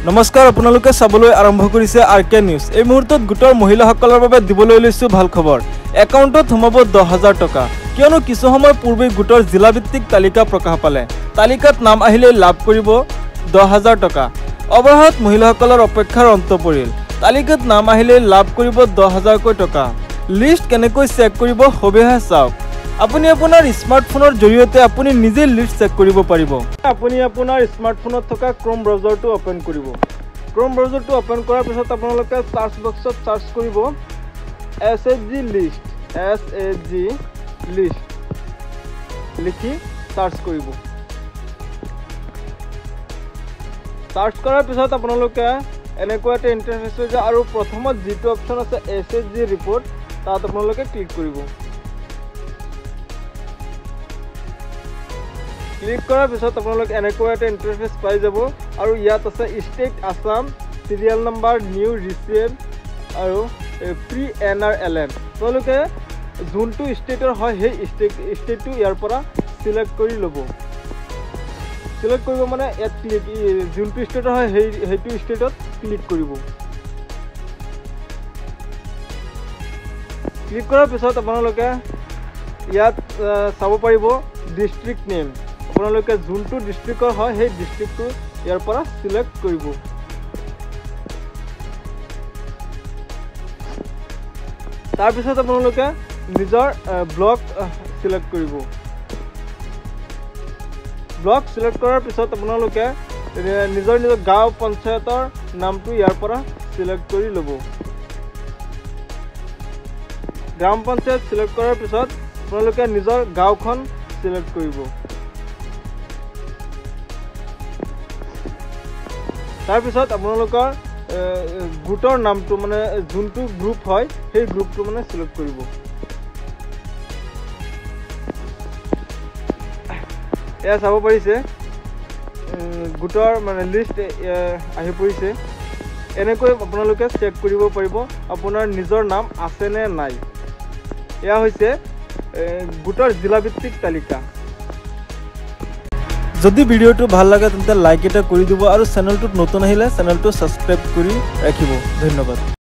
নমস্কাৰ আপোনালোকে চাবলৈ আৰম্ভ কৰিছে আৰকে নিউজ। এই মুহূৰ্তত গোটৰ মহিলাসকলৰ বাবে দিবলৈ লৈছো ভাল খবৰ। একাউণ্টত সোমাব 10,000 টকা। কিয়নো কিছু সময় পূৰ্বে গোটৰ জিলাভিত্তিক তালিকা প্ৰকাশ পালে। তালিকাত নাম আহিলে লাভ কৰিব 10,000 টকা। অৱৰাহত মহিলাসকলৰ অপেক্ষাৰ অন্ত পৰিল। তালিকাত নাম আহিলে লাভ কৰিব 10,000 টকা। লিষ্ট কেনেকৈ চেক কৰিব সবিশেষ চাওক। আপুনি আপোনাৰ স্মাৰ্টফোনৰ জৰিয়তে আপুনি নিজে লিষ্ট চেক কৰিব পাৰিব। আপুনি আপোনাৰ স্মাৰ্টফোনত থকা ক্ৰোম ব্ৰাউজাৰটো ওপেন কৰিব। ক্ৰোম ব্ৰাউজাৰটো ওপেন কৰাৰ পিছত আপোনালোকে সাৰ্চ বক্সত সাৰ্চ কৰিব SHG লিষ্ট লিখি সাৰ্চ কৰিব। সাৰ্চ কৰাৰ পিছত আপোনালোকে এনেকুৱা এটা ইণ্টাৰফেচ হৈ যায় আৰু প্ৰথমত যিটো অপশ্যন আছে SHG ৰিপৰ্ট তাত আপোনালোকে ক্লিক কৰিব। ক্লিক কৰাৰ পিছত আপোনালোকে এনেকুৱা এটা ইণ্টাৰফেচ পাই যাব আৰু ইয়াত আছে state Assam, serial number, new ৰিচিয়েল আৰু প্ৰি NRLM। আপোনালোকে যোনটো ষ্টেটৰ হয় সেই ষ্টেটটো ইয়াৰ পৰা চিলেক্ট কৰি ল'ব। চিলেক্ট কৰিব মানে ইয়াত যোনটো ষ্টেটৰ হয় সেইটো ষ্টেটত ক্লিক কৰিব। ক্লিক কৰাৰ পিছত আপোনালোকে ইয়াত চাব পাৰিব ডিষ্ট্ৰিক্ট নেম। আপোনালোকে যোনটো ডিষ্ট্ৰিক্টৰ হয় সেই ডিষ্ট্ৰিক্টটো ইয়াৰ পৰা চিলেক্ট কৰিব। তাৰপিছত আপোনালোকে নিজৰ ব্লক চিলেক্ট কৰিব। ব্লক চিলেক্ট কৰাৰ পিছত আপোনালোকে নিজৰ গাঁও পঞ্চায়তৰ নামটো ইয়াৰ পৰা চিলেক্ট কৰি ল'ব। গ্ৰাম পঞ্চায়ত চিলেক্ট কৰাৰ পিছত আপোনালোকে নিজৰ গাঁওখন চিলেক্ট কৰিব। তাৰপিছত আপোনালোকৰ গোটৰ নামটো মানে যোনটো গ্ৰুপ হয় সেই গ্ৰুপটো মানে চিলেক্ট কৰিব। এয়া চাব পাৰিছে গোটৰ মানে লিষ্ট আহি পৰিছে। এনেকৈ আপোনালোকে চেক কৰিব পাৰিব আপোনাৰ নিজৰ নাম আছে নে নাই। এয়া হৈছে গোটৰ জিলাভিত্তিক তালিকা। যদি ভিডিঅ'টো ভাল লাগে তেন্তে লাইক এটা কৰি দিব আৰু চেনেলটোত নতুন আহিলে চেনেলটো ছাবস্ক্ৰাইব কৰি ৰাখিব। ধন্যবাদ।